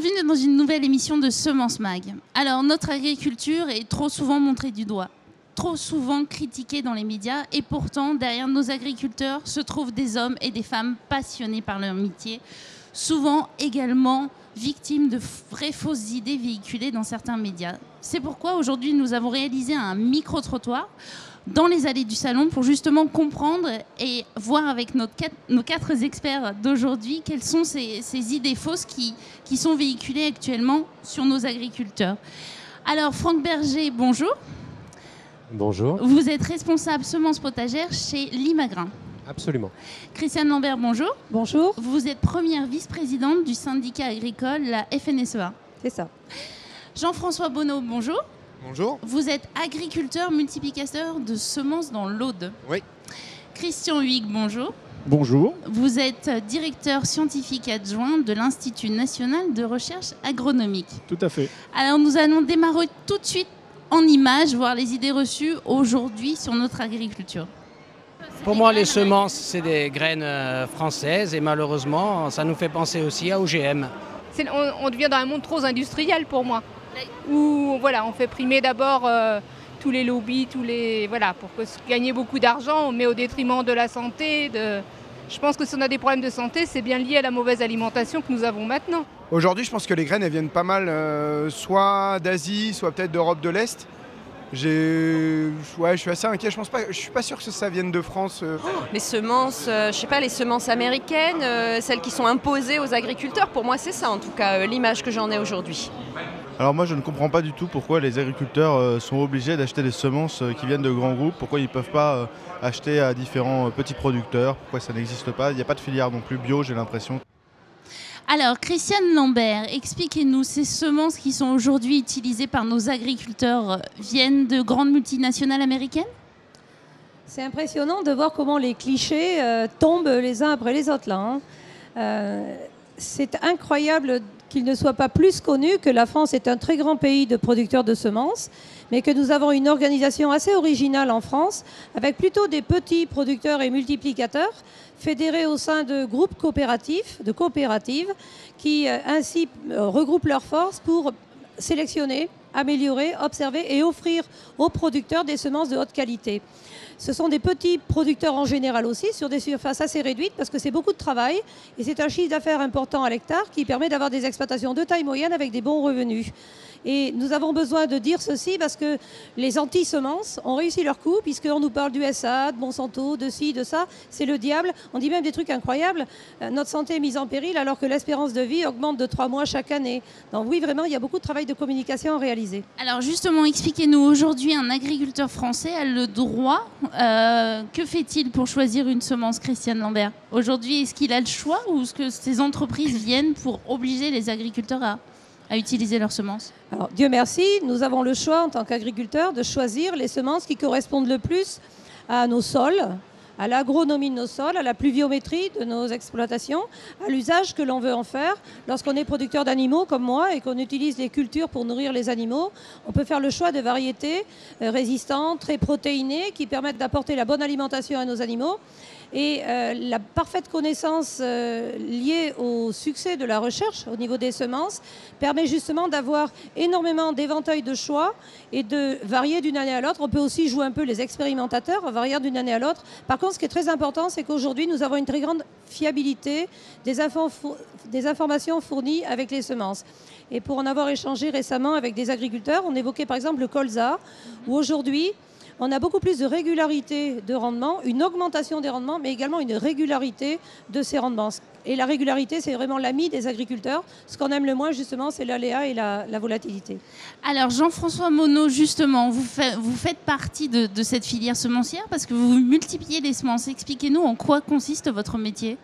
Bienvenue dans une nouvelle émission de Semence Mag. Alors, notre agriculture est trop souvent montrée du doigt, trop souvent critiquée dans les médias, et pourtant, derrière nos agriculteurs se trouvent des hommes et des femmes passionnés par leur métier, souvent également victimes de vraies fausses idées véhiculées dans certains médias. C'est pourquoi aujourd'hui, nous avons réalisé un micro-trottoir dans les allées du salon pour justement comprendre et voir avec nos quatre experts d'aujourd'hui quelles sont ces idées fausses qui sont véhiculées actuellement sur nos agriculteurs. Alors Franck Berger, bonjour. Bonjour. Vous êtes responsable semences potagères chez Limagrin. Absolument. Christiane Lambert, bonjour. Bonjour. Vous êtes première vice-présidente du syndicat agricole, la FNSEA. C'est ça. Jean-François Bonneau, bonjour. Bonjour. Vous êtes agriculteur multiplicateur de semences dans l'Aude. Oui. Christian Huyghe, bonjour. Bonjour. Vous êtes directeur scientifique adjoint de l'Institut national de recherche agronomique. Tout à fait. Alors nous allons démarrer tout de suite en images, voir les idées reçues aujourd'hui sur notre agriculture. Pour moi, les semences, c'est des graines françaises et malheureusement, ça nous fait penser aussi à OGM. On devient dans un monde trop industriel pour moi, où voilà, on fait primer d'abord tous les lobbies, pour gagner beaucoup d'argent, mais au détriment de la santé. Je pense que si on a des problèmes de santé, c'est bien lié à la mauvaise alimentation que nous avons maintenant. Aujourd'hui, je pense que les graines, elles viennent pas mal, soit d'Asie, soit peut-être d'Europe de l'Est. Je suis assez inquiet. Je suis pas sûr que ça vienne de France. Les semences, les semences américaines, celles qui sont imposées aux agriculteurs. Pour moi, c'est ça, en tout cas, l'image que j'en ai aujourd'hui. Alors moi, je ne comprends pas du tout pourquoi les agriculteurs sont obligés d'acheter des semences qui viennent de grands groupes. Pourquoi ils ne peuvent pas acheter à différents petits producteurs. Pourquoi ça n'existe pas. Il n'y a pas de filière non plus bio, j'ai l'impression. Alors, Christiane Lambert, expliquez-nous, ces semences qui sont aujourd'hui utilisées par nos agriculteurs viennent de grandes multinationales américaines ? C'est impressionnant de voir comment les clichés tombent les uns après les autres là. C'est incroyable qu'il ne soit pas plus connu que la France est un très grand pays de producteurs de semences, mais que nous avons une organisation assez originale en France, avec plutôt des petits producteurs et multiplicateurs, fédérés au sein de groupes coopératifs, de coopératives, qui ainsi regroupent leurs forces pour sélectionner, améliorer, observer et offrir aux producteurs des semences de haute qualité. Ce sont des petits producteurs en général aussi, sur des surfaces assez réduites, parce que c'est beaucoup de travail et c'est un chiffre d'affaires important à l'hectare qui permet d'avoir des exploitations de taille moyenne avec des bons revenus. Et nous avons besoin de dire ceci parce que les anti-semences ont réussi leur coup, puisqu'on nous parle du SA, de Monsanto, de ci, de ça. C'est le diable. On dit même des trucs incroyables. Notre santé est mise en péril alors que l'espérance de vie augmente de 3 mois chaque année. Donc oui, vraiment, il y a beaucoup de travail de communication à réaliser. Alors justement, expliquez-nous, aujourd'hui, un agriculteur français a le droit. Que fait-il pour choisir une semence, Christiane Lambert ? Aujourd'hui, est-ce qu'il a le choix ou est-ce que ces entreprises viennent pour obliger les agriculteurs à utiliser leurs semences ? Alors, Dieu merci, nous avons le choix en tant qu'agriculteurs de choisir les semences qui correspondent le plus à nos sols, à l'agronomie de nos sols, à la pluviométrie de nos exploitations, à l'usage que l'on veut en faire. Lorsqu'on est producteur d'animaux comme moi et qu'on utilise les cultures pour nourrir les animaux, on peut faire le choix de variétés résistantes, très protéinées, qui permettent d'apporter la bonne alimentation à nos animaux. Et la parfaite connaissance liée au succès de la recherche au niveau des semences permet justement d'avoir énormément d'éventails de choix et de varier d'une année à l'autre. On peut aussi jouer un peu les expérimentateurs, varier d'une année à l'autre. Par contre, ce qui est très important, c'est qu'aujourd'hui, nous avons une très grande fiabilité des informations fournies avec les semences. Et pour en avoir échangé récemment avec des agriculteurs, on évoquait par exemple le colza, où aujourd'hui, on a beaucoup plus de régularité de rendement, une augmentation des rendements, mais également une régularité de ces rendements. Et la régularité, c'est vraiment l'ami des agriculteurs. Ce qu'on aime le moins, justement, c'est l'aléa et la volatilité. Alors, Jean-François Bonneau, justement, vous faites partie de cette filière semencière parce que vous multipliez les semences. Expliquez-nous en quoi consiste votre métier.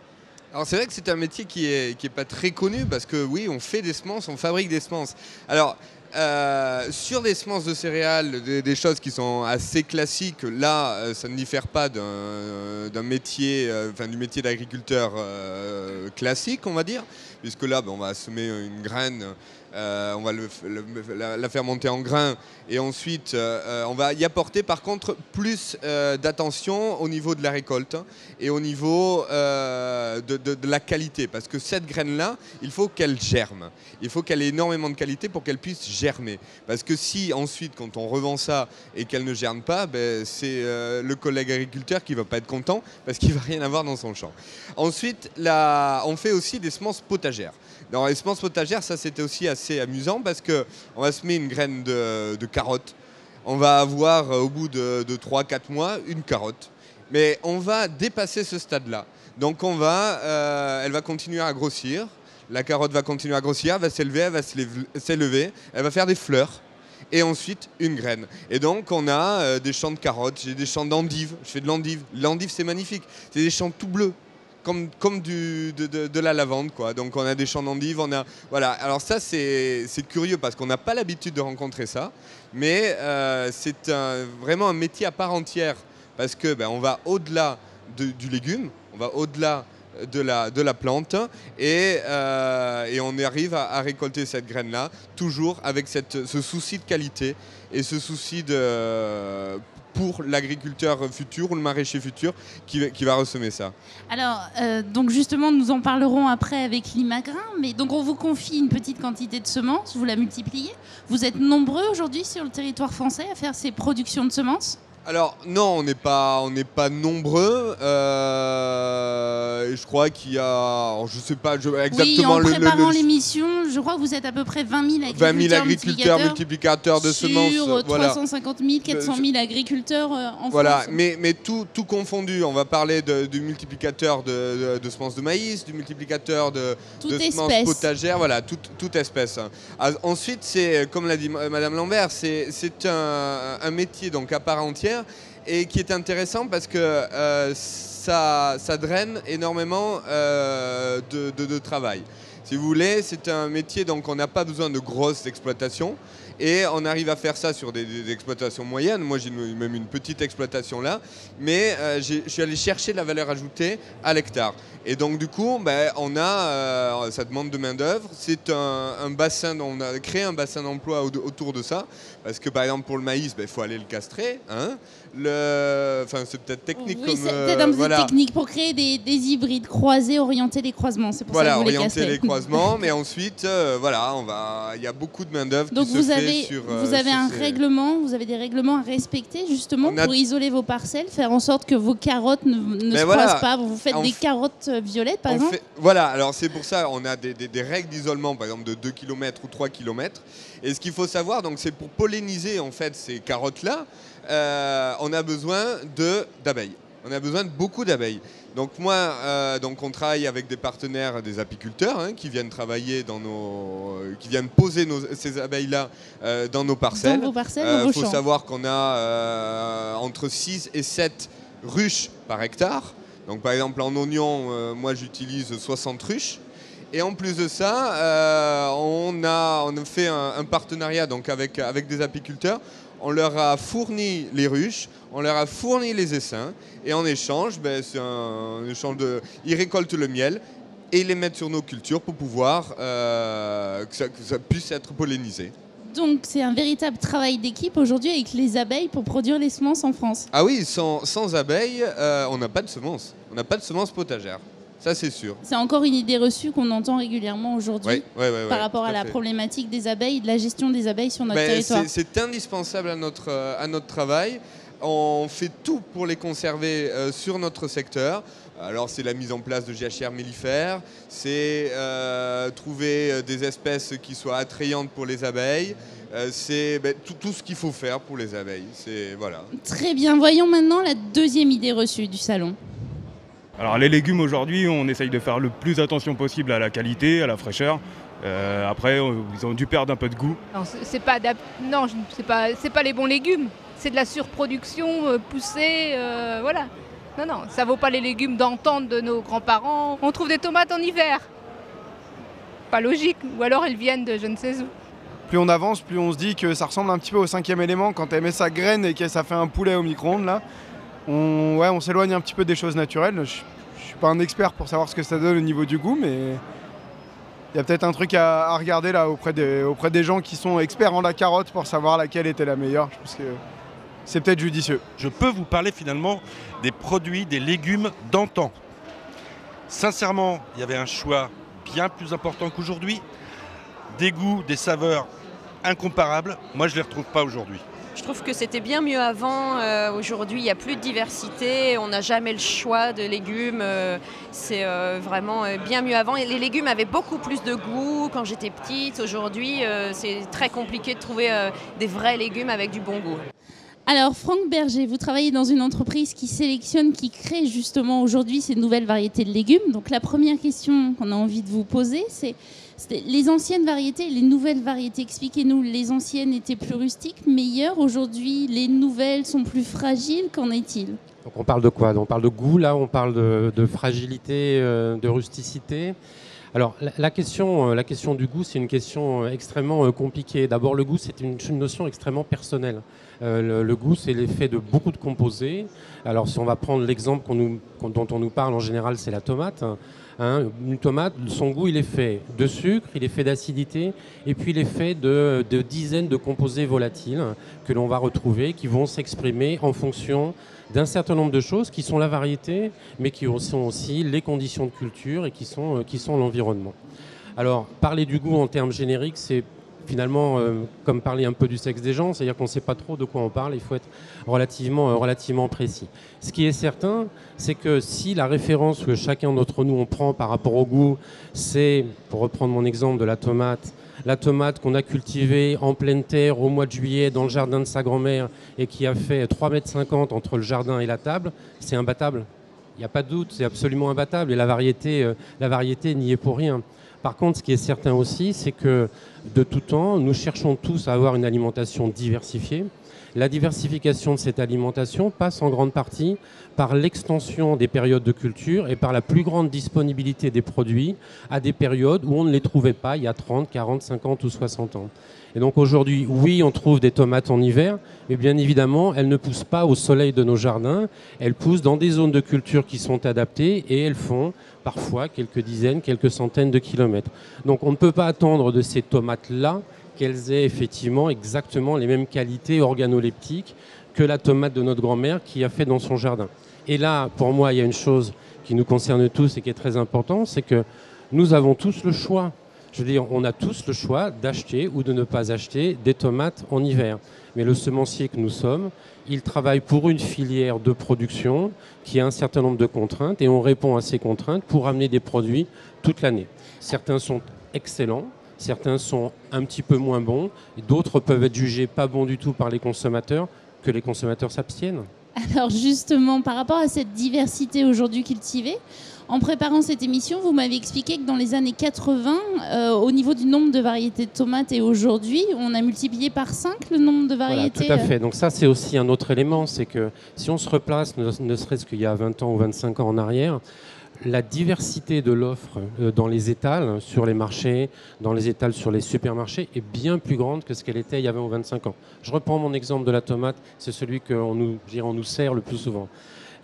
Alors c'est vrai que c'est un métier qui est pas très connu parce que oui, on fait des semences, on fabrique des semences. Alors sur des semences de céréales, des choses qui sont assez classiques, là, ça ne diffère pas d'un métier, du métier d'agriculteur classique, on va dire, puisque là, on va semer une graine On va la faire monter en grains et ensuite on va y apporter par contre plus d'attention au niveau de la récolte et au niveau de la qualité, parce que cette graine-là, il faut qu'elle germe. Il faut qu'elle ait énormément de qualité pour qu'elle puisse germer. Parce que si ensuite, quand on revend ça et qu'elle ne germe pas, c'est le collègue agriculteur qui ne va pas être content parce qu'il ne va rien avoir dans son champ. Ensuite, on fait aussi des semences potagères. Dans les semences potagères, ça c'était aussi assez amusant parce qu'on va semer une graine de carotte. On va avoir au bout de 3-4 mois une carotte. Mais on va dépasser ce stade-là. Donc elle va continuer à grossir. La carotte va continuer à grossir, elle va s'élever, elle va s'élever, elle va faire des fleurs. Et ensuite une graine. Et donc on a des champs de carottes, j'ai des champs d'endives. Je fais de l'endive. L'endive c'est magnifique. C'est des champs tout bleus. Comme de la lavande, quoi. Donc on a des champs d'endives, voilà. Alors ça c'est curieux parce qu'on n'a pas l'habitude de rencontrer ça, mais c'est vraiment un métier à part entière parce que on va au-delà du légume, on va au-delà de la plante et on arrive à récolter cette graine-là, toujours avec ce souci de qualité et ce souci pour l'agriculteur futur ou le maraîcher futur qui va ressemer ça. Alors, donc justement, nous en parlerons après avec l'Imagrin, mais donc on vous confie une petite quantité de semences, vous la multipliez. Vous êtes nombreux aujourd'hui sur le territoire français à faire ces productions de semences ? Alors non, on n'est pas nombreux. Je crois qu'il y a, alors, je sais pas exactement oui, en préparant l'émission, je crois que vous êtes à peu près 20 000 agriculteurs multiplicateurs de semences. Sur 350 000, 400 000 agriculteurs en voilà. France. Mais tout confondu, on va parler du multiplicateur de semences de maïs, du multiplicateur de semences potagères, voilà, toute espèce. Ensuite, c'est, comme l'a dit Madame Lambert, c'est un métier donc à part entière et qui est intéressant parce que ça draine énormément de travail. Si vous voulez, c'est un métier donc on n'a pas besoin de grosses exploitations et on arrive à faire ça sur des exploitations moyennes. Moi j'ai même une petite exploitation là, mais je suis allé chercher la valeur ajoutée à l'hectare. Et donc du coup, ça demande de main d'œuvre. C'est un bassin, on a créé un bassin d'emploi autour de ça, parce que par exemple pour le maïs, il faut aller le castrer. Hein. C'est peut-être technique. Oui, c'est peut-être un peu technique pour créer des hybrides croisés, orienter les croisements. C'est pour ça que vous les castrez. Orienter les croisements, mais ensuite, il y a beaucoup de main d'œuvre qui se fait sur. Vous avez vous avez des règlements à respecter justement pour isoler vos parcelles, faire en sorte que vos carottes ne se croisent pas. Vous faites des carottes violettes par exemple. Voilà, alors c'est pour ça on a des règles d'isolement, par exemple de 2 km ou 3 km. Et ce qu'il faut savoir, donc, c'est pour polliniser en fait ces carottes-là, on a besoin d'abeilles. On a besoin de beaucoup d'abeilles. Donc moi, on travaille avec des partenaires, des apiculteurs qui viennent travailler qui viennent poser ces abeilles-là dans nos parcelles. Dans vos parcelles, dans vos champs. Il faut savoir qu'on a entre 6 et 7 ruches par hectare. Donc par exemple en oignon, moi j'utilise 60 ruches. Et en plus de ça, on a fait un partenariat donc avec des apiculteurs. On leur a fourni les ruches, on leur a fourni les essaims, et en échange, c'est un échange ils récoltent le miel et ils les mettent sur nos cultures pour pouvoir que ça puisse être pollinisé. Donc c'est un véritable travail d'équipe aujourd'hui avec les abeilles pour produire les semences en France. Ah oui, sans abeilles, on n'a pas de semences. On n'a pas de semences potagères. Ça, c'est sûr. C'est encore une idée reçue qu'on entend régulièrement aujourd'hui par rapport à la problématique des abeilles, de la gestion des abeilles sur notre territoire. C'est indispensable à notre travail. On fait tout pour les conserver sur notre secteur. Alors, c'est la mise en place de jachères mellifères, c'est trouver des espèces qui soient attrayantes pour les abeilles. C'est tout ce qu'il faut faire pour les abeilles. Voilà. Très bien. Voyons maintenant la deuxième idée reçue du salon. Alors les légumes aujourd'hui, on essaye de faire le plus attention possible à la qualité, à la fraîcheur. Après, ils ont dû perdre un peu de goût. C'est pas les bons légumes. C'est de la surproduction poussée, voilà. Non, ça vaut pas les légumes d'antan de nos grands-parents. On trouve des tomates en hiver. Pas logique. Ou alors elles viennent de je ne sais où. Plus on avance, plus on se dit que ça ressemble un petit peu au 5e élément quand elle met sa graine et que ça fait un poulet au micro-ondes là. On s'éloigne un petit peu des choses naturelles. Je suis pas un expert pour savoir ce que ça donne au niveau du goût, mais y a peut-être un truc à regarder là auprès des gens qui sont experts en la carotte pour savoir laquelle était la meilleure. Je pense que c'est peut-être judicieux. Je peux vous parler finalement des produits, des légumes d'antan. Sincèrement, il y avait un choix bien plus important qu'aujourd'hui. Des goûts, des saveurs incomparables. Moi, je ne les retrouve pas aujourd'hui. Je trouve que c'était bien mieux avant. Aujourd'hui, il n'y a plus de diversité. On n'a jamais le choix de légumes. C'est vraiment bien mieux avant. Et les légumes avaient beaucoup plus de goût quand j'étais petite. Aujourd'hui, c'est très compliqué de trouver des vrais légumes avec du bon goût. Alors, Franck Berger, vous travaillez dans une entreprise qui sélectionne, qui crée justement aujourd'hui ces nouvelles variétés de légumes. Donc, la première question qu'on a envie de vous poser, c'est les anciennes variétés, les nouvelles variétés. Expliquez-nous, les anciennes étaient plus rustiques, meilleures. Aujourd'hui, les nouvelles sont plus fragiles. Qu'en est-il ? Donc on parle de quoi ? On parle de goût, là, on parle de fragilité, de rusticité. Alors, la question du goût, c'est une question extrêmement compliquée. D'abord, le goût, c'est une notion extrêmement personnelle. Le goût, c'est l'effet de beaucoup de composés. Alors, si on va prendre l'exemple dont on nous parle en général, c'est la tomate. Une tomate, son goût, il est fait de sucre, il est fait d'acidité, et puis il est fait de dizaines de composés volatiles que l'on va retrouver, qui vont s'exprimer en fonction d'un certain nombre de choses qui sont la variété, mais qui sont aussi les conditions de culture et qui sont l'environnement. Alors, parler du goût en termes génériques, c'est finalement comme parler un peu du sexe des gens, c'est-à-dire qu'on ne sait pas trop de quoi on parle, il faut être relativement précis. Ce qui est certain, c'est que si la référence que chacun d'entre nous on prend par rapport au goût, c'est, pour reprendre mon exemple de la tomate qu'on a cultivée en pleine terre au mois de juillet dans le jardin de sa grand-mère et qui a fait 3,50 m entre le jardin et la table, c'est imbattable. Il n'y a pas de doute, c'est absolument imbattable et la variété n'y est pour rien. Par contre, ce qui est certain aussi, c'est que de tout temps, nous cherchons tous à avoir une alimentation diversifiée. La diversification de cette alimentation passe en grande partie par l'extension des périodes de culture et par la plus grande disponibilité des produits à des périodes où on ne les trouvait pas il y a 30, 40, 50 ou 60 ans. Et donc aujourd'hui, oui, on trouve des tomates en hiver, mais bien évidemment, elles ne poussent pas au soleil de nos jardins. Elles poussent dans des zones de culture qui sont adaptées et elles font parfois quelques dizaines, quelques centaines de kilomètres. Donc on ne peut pas attendre de ces tomates-là qu'elles aient effectivement exactement les mêmes qualités organoleptiques que la tomate de notre grand-mère qui a fait dans son jardin. Et là, pour moi, il y a une chose qui nous concerne tous et qui est très importante, c'est que nous avons tous le choix. Je veux dire, on a tous le choix d'acheter ou de ne pas acheter des tomates en hiver. Mais le semencier que nous sommes, il travaille pour une filière de production qui a un certain nombre de contraintes et on répond à ces contraintes pour amener des produits toute l'année. Certains sont excellents, certains sont un petit peu moins bons, et d'autres peuvent être jugés pas bons du tout par les consommateurs, que les consommateurs s'abstiennent. Alors justement, par rapport à cette diversité aujourd'hui cultivée, en préparant cette émission, vous m'avez expliqué que dans les années 80, au niveau du nombre de variétés de tomates et aujourd'hui, on a multiplié par 5 le nombre de variétés. Voilà, tout à fait. Donc ça, c'est aussi un autre élément, c'est que si on se replace, ne serait-ce qu'il y a 20 ans ou 25 ans en arrière, la diversité de l'offre dans les étals, sur les marchés, dans les étals sur les supermarchés, est bien plus grande que ce qu'elle était il y a 20 ou 25 ans. Je reprends mon exemple de la tomate, c'est celui qu'on nous sert le plus souvent.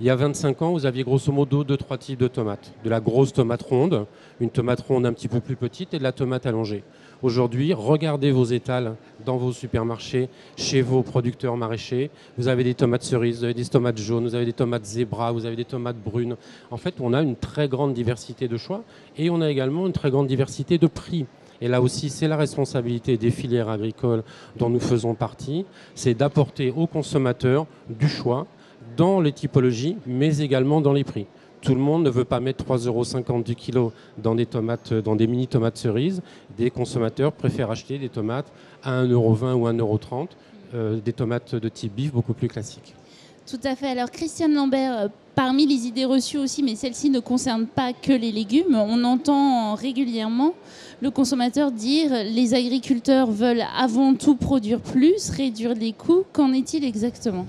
Il y a 25 ans, vous aviez grosso modo 2-3 types de tomates. De la grosse tomate ronde, une tomate ronde un petit peu plus petite et de la tomate allongée. Aujourd'hui, regardez vos étals dans vos supermarchés, chez vos producteurs maraîchers. Vous avez des tomates cerises, vous avez des tomates jaunes, vous avez des tomates zébras, vous avez des tomates brunes. En fait, on a une très grande diversité de choix et on a également une très grande diversité de prix. Et là aussi, c'est la responsabilité des filières agricoles dont nous faisons partie, c'est d'apporter aux consommateurs du choix dans les typologies, mais également dans les prix. Tout le monde ne veut pas mettre 3,50 € du kilo dans des tomates, dans des mini tomates cerises. Des consommateurs préfèrent acheter des tomates à 1,20 € ou 1,30 €, des tomates de type bif beaucoup plus classiques. Tout à fait. Alors Christiane Lambert, parmi les idées reçues aussi, mais celles-ci ne concernent pas que les légumes, on entend régulièrement le consommateur dire les agriculteurs veulent avant tout produire plus, réduire les coûts. Qu'en est-il exactement ?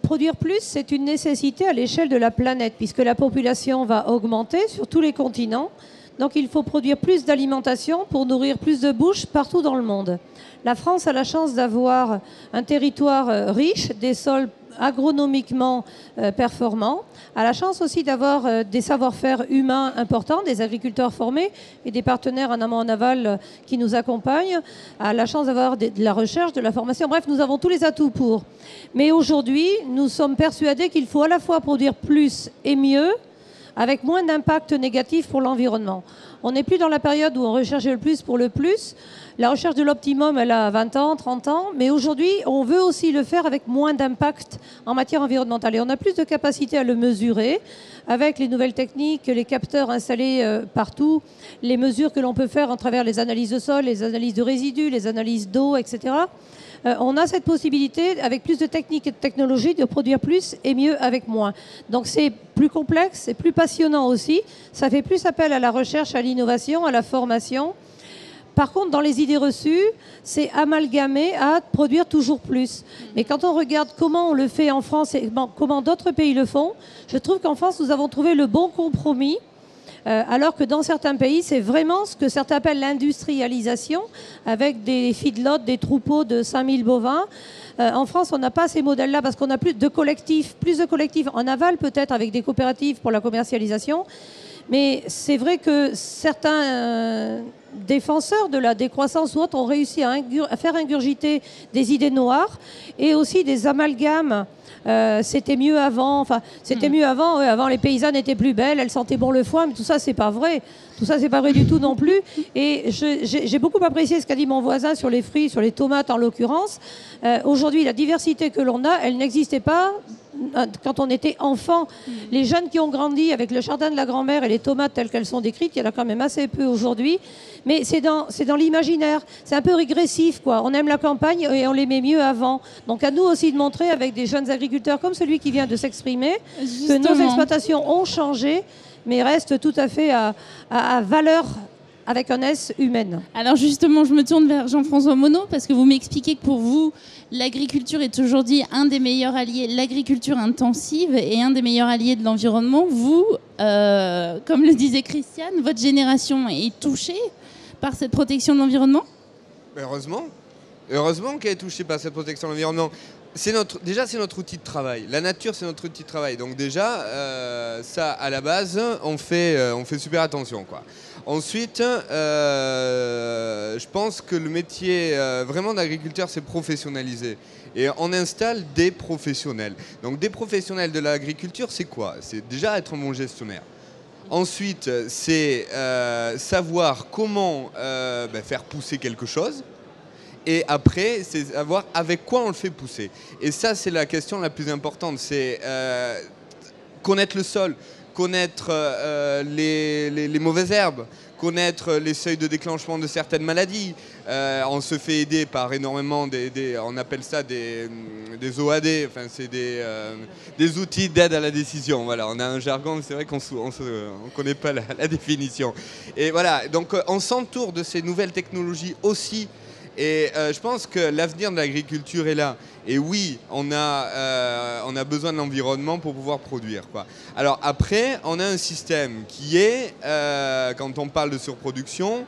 Produire plus, c'est une nécessité à l'échelle de la planète, puisque la population va augmenter sur tous les continents. Donc il faut produire plus d'alimentation pour nourrir plus de bouches partout dans le monde. La France a la chance d'avoir un territoire riche, des sols agronomiquement performants, a la chance aussi d'avoir des savoir-faire humains importants, des agriculteurs formés et des partenaires en amont en aval qui nous accompagnent, a la chance d'avoir de la recherche, de la formation. Bref, nous avons tous les atouts pour. Mais aujourd'hui, nous sommes persuadés qu'il faut à la fois produire plus et mieux, avec moins d'impact négatif pour l'environnement. On n'est plus dans la période où on recherchait le plus pour le plus. La recherche de l'optimum, elle a 20 ans, 30 ans, mais aujourd'hui, on veut aussi le faire avec moins d'impact en matière environnementale. Et on a plus de capacité à le mesurer avec les nouvelles techniques, les capteurs installés partout, les mesures que l'on peut faire à travers les analyses de sol, les analyses de résidus, les analyses d'eau, etc. On a cette possibilité, avec plus de techniques et de technologies, de produire plus et mieux avec moins. Donc c'est plus complexe, c'est plus passionnant aussi. Ça fait plus appel à la recherche, à l'innovation, à la formation. Par contre, dans les idées reçues, c'est amalgamé à produire toujours plus. Mais quand on regarde comment on le fait en France et comment d'autres pays le font, je trouve qu'en France, nous avons trouvé le bon compromis. Alors que dans certains pays, c'est vraiment ce que certains appellent l'industrialisation, avec des feedlots, des troupeaux de 5000 bovins. En France, on n'a pas ces modèles-là parce qu'on a plus de collectifs en aval peut-être, avec des coopératives pour la commercialisation. Mais c'est vrai que certains défenseurs de la décroissance ou autres ont réussi à faire ingurgiter des idées noires et aussi des amalgames. C'était mieux avant. Enfin, c'était mieux avant. Avant, les paysannes étaient plus belles, elles sentaient bon le foin, mais tout ça, c'est pas vrai. Tout ça, c'est pas vrai du tout non plus. Et j'ai beaucoup apprécié ce qu'a dit mon voisin sur les fruits, sur les tomates en l'occurrence. Aujourd'hui, la diversité que l'on a, elle n'existait pas quand on était enfant. Les jeunes qui ont grandi avec le jardin de la grand-mère et les tomates telles qu'elles sont décrites, il y en a quand même assez peu aujourd'hui. Mais c'est dans l'imaginaire. C'est un peu régressif, quoi. On aime la campagne et on l'aimait mieux avant. Donc à nous aussi de montrer avec des jeunes agriculteurs comme celui qui vient de s'exprimer que nos exploitations ont changé, mais restent tout à fait à valeur avec un S humaine. Alors justement, je me tourne vers Jean-François Monod parce que vous m'expliquez que pour vous, l'agriculture est aujourd'hui un des meilleurs alliés, l'agriculture intensive est un des meilleurs alliés de l'environnement. Vous, comme le disait Christiane, votre génération est touchée par cette protection de l'environnement ? Heureusement. Heureusement qu'elle est touchée par cette protection de l'environnement. Déjà, c'est notre outil de travail. La nature, c'est notre outil de travail. Donc déjà, ça, à la base, on fait super attention, quoi. Ensuite, je pense que le métier vraiment d'agriculteur, c'est professionnalisé. Et on installe des professionnels. Donc des professionnels de l'agriculture, c'est quoi ? C'est déjà être un bon gestionnaire. Ensuite, c'est savoir comment faire pousser quelque chose. Et après, c'est savoir avec quoi on le fait pousser. Et ça, c'est la question la plus importante. C'est connaître le sol, connaître les mauvaises herbes, connaître les seuils de déclenchement de certaines maladies. On se fait aider par énormément on appelle ça des OAD, enfin c'est des outils d'aide à la décision. Voilà, on a un jargon, mais c'est vrai qu'on ne connaît pas la définition. Et voilà, donc on s'entoure de ces nouvelles technologies aussi. Et je pense que l'avenir de l'agriculture est là. Et oui, on a besoin de l'environnement pour pouvoir produire, quoi. Alors après, on a un système qui est, quand on parle de surproduction,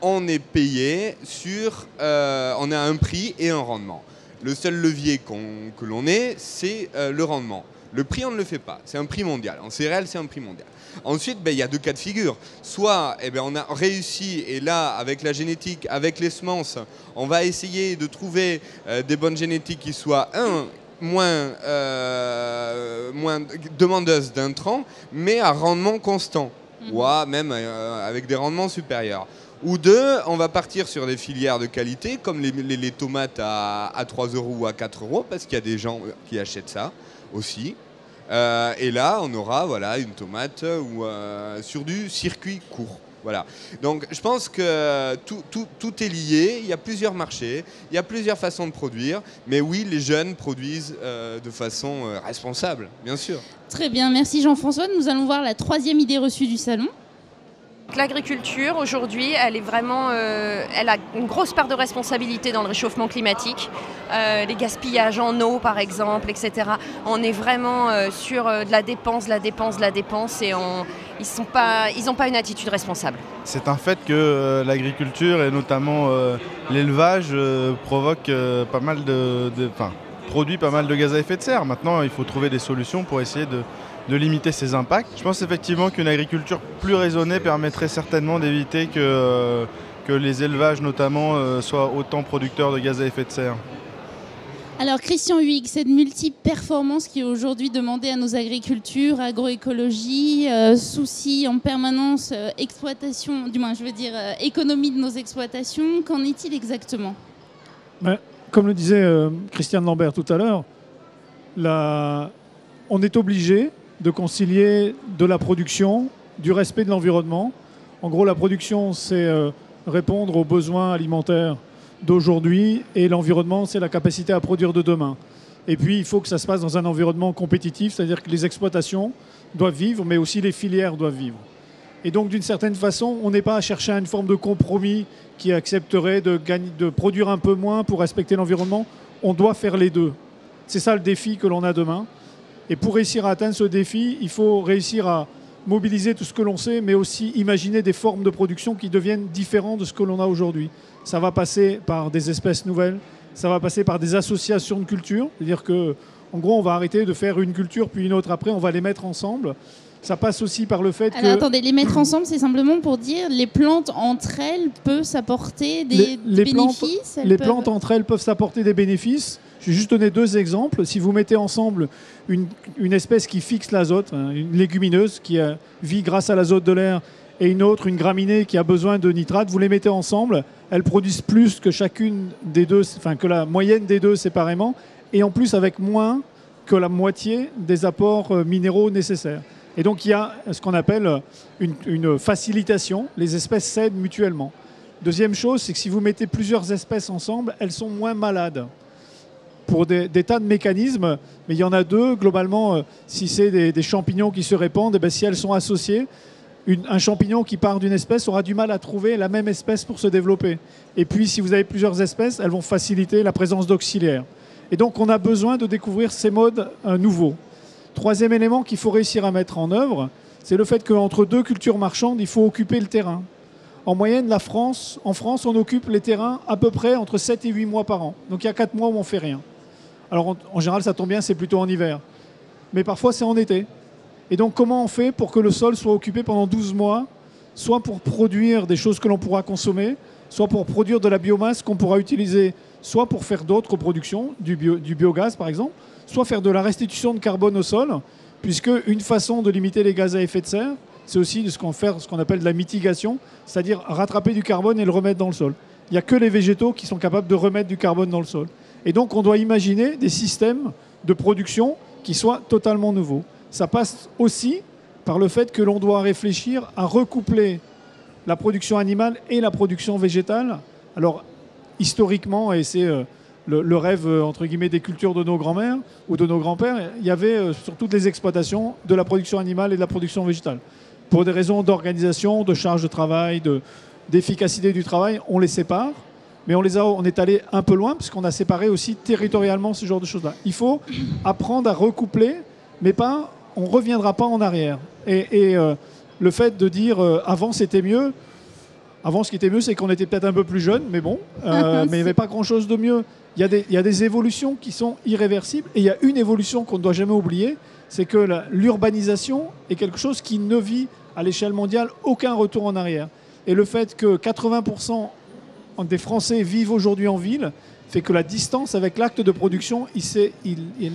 on est payé on a un prix et un rendement. Le seul levier que l'on ait, c'est le rendement. Le prix, on ne le fait pas. C'est un prix mondial. En céréales, c'est un prix mondial. Ensuite, il y a deux cas de figure. Soit on a réussi, et là, avec la génétique, avec les semences, on va essayer de trouver des bonnes génétiques qui soient, moins demandeuses d'intrants, mais à rendement constant, ou même avec des rendements supérieurs. Ou deux, on va partir sur des filières de qualité, comme les tomates à 3 € ou à 4 €, parce qu'il y a des gens qui achètent ça aussi. Et là, on aura une tomate sur du circuit court. Voilà. Donc, je pense que tout est lié. Il y a plusieurs marchés, il y a plusieurs façons de produire. Mais oui, les jeunes produisent de façon responsable, bien sûr. Très bien, merci Jean-François. Nous allons voir la troisième idée reçue du salon. L'agriculture, aujourd'hui, elle a une grosse part de responsabilité dans le réchauffement climatique. Les gaspillages en eau, par exemple, etc. On est vraiment sur de la dépense, et ils n'ont pas une attitude responsable. C'est un fait que l'agriculture et notamment l'élevage provoque pas mal produit pas mal de gaz à effet de serre. Maintenant, il faut trouver des solutions pour essayer de limiter ces impacts. Je pense effectivement qu'une agriculture plus raisonnée permettrait certainement d'éviter que les élevages notamment soient autant producteurs de gaz à effet de serre. Alors Christian Huyghe, cette multi-performance qui est aujourd'hui demandée à nos agricultures, agroécologie, soucis en permanence, exploitation, du moins je veux dire économie de nos exploitations, qu'en est-il exactement ? Comme le disait Christiane Lambert tout à l'heure, on est obligé de concilier de la production, du respect de l'environnement. En gros, la production, c'est répondre aux besoins alimentaires d'aujourd'hui, et l'environnement, c'est la capacité à produire de demain. Et puis, il faut que ça se passe dans un environnement compétitif, c'est-à-dire que les exploitations doivent vivre, mais aussi les filières doivent vivre. Et donc, d'une certaine façon, on n'est pas à chercher une forme de compromis qui accepterait de produire un peu moins pour respecter l'environnement. On doit faire les deux. C'est ça le défi que l'on a demain. Et pour réussir à atteindre ce défi, il faut réussir à mobiliser tout ce que l'on sait, mais aussi imaginer des formes de production qui deviennent différentes de ce que l'on a aujourd'hui. Ça va passer par des espèces nouvelles, ça va passer par des associations de cultures, c'est-à-dire qu'en gros, on va arrêter de faire une culture puis une autre après, on va les mettre ensemble. Ça passe aussi par le fait Alors attendez, les mettre ensemble, c'est simplement pour dire les plantes entre elles peuvent s'apporter des bénéfices. Les plantes entre elles peuvent s'apporter des bénéfices. Je vais juste donner 2 exemples. Si vous mettez ensemble une espèce qui fixe l'azote, une légumineuse qui vit grâce à l'azote de l'air, et une autre, une graminée qui a besoin de nitrate, vous les mettez ensemble, elles produisent plus que chacune des deux, enfin que la moyenne des deux séparément, et en plus avec moins que la moitié des apports minéraux nécessaires. Et donc il y a ce qu'on appelle une facilitation, les espèces s'aident mutuellement. Deuxième chose, c'est que si vous mettez plusieurs espèces ensemble, elles sont moins malades. Pour des tas de mécanismes, mais il y en a 2, globalement, si c'est des champignons qui se répandent, et bien si elles sont associées, un champignon qui part d'une espèce aura du mal à trouver la même espèce pour se développer. Et puis, si vous avez plusieurs espèces, elles vont faciliter la présence d'auxiliaires. Et donc, on a besoin de découvrir ces modes nouveaux. 3e élément qu'il faut réussir à mettre en œuvre, c'est le fait qu'entre 2 cultures marchandes, il faut occuper le terrain. En moyenne, en France, on occupe les terrains à peu près entre 7 et 8 mois par an. Donc, il y a 4 mois où on ne fait rien. Alors, en général, ça tombe bien, c'est plutôt en hiver. Mais parfois, c'est en été. Et donc, comment on fait pour que le sol soit occupé pendant 12 mois, soit pour produire des choses que l'on pourra consommer, soit pour produire de la biomasse qu'on pourra utiliser, soit pour faire d'autres productions, du biogaz par exemple, soit faire de la restitution de carbone au sol, puisque une façon de limiter les gaz à effet de serre, c'est aussi de ce qu'on appelle de la mitigation, c'est-à-dire rattraper du carbone et le remettre dans le sol. Il n'y a que les végétaux qui sont capables de remettre du carbone dans le sol. Et donc, on doit imaginer des systèmes de production qui soient totalement nouveaux. Ça passe aussi par le fait que l'on doit réfléchir à recoupler la production animale et la production végétale. Alors, historiquement, et c'est le rêve, entre guillemets, des cultures de nos grands-mères ou de nos grands-pères, il y avait sur toutes les exploitations de la production animale et de la production végétale. Pour des raisons d'organisation, de charge de travail, d'efficacité du travail, on les sépare. Mais on est allé un peu loin, puisqu'on a séparé aussi territorialement ce genre de choses-là. Il faut apprendre à recoupler, mais on ne reviendra pas en arrière. Et le fait de dire avant c'était mieux, avant ce qui était mieux c'est qu'on était peut-être un peu plus jeune, mais bon, mais il n'y avait pas grand-chose de mieux. Il y a des évolutions qui sont irréversibles, et il y a une évolution qu'on ne doit jamais oublier, c'est que l'urbanisation est quelque chose qui ne vit à l'échelle mondiale aucun retour en arrière. Et le fait que 80% des Français vivent aujourd'hui en ville fait que la distance avec l'acte de production,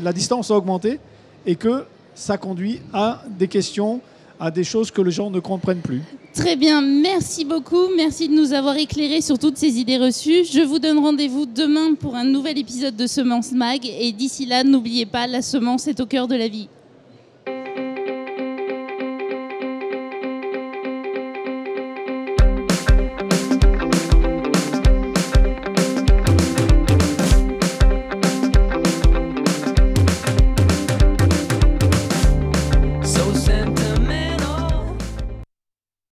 la distance a augmenté, et que ça conduit à des questions, à des choses que les gens ne comprennent plus. Très bien, merci beaucoup. Merci de nous avoir éclairés sur toutes ces idées reçues. Je vous donne rendez-vous demain pour un nouvel épisode de Semence Mag. Et d'ici là, n'oubliez pas, la semence est au cœur de la vie.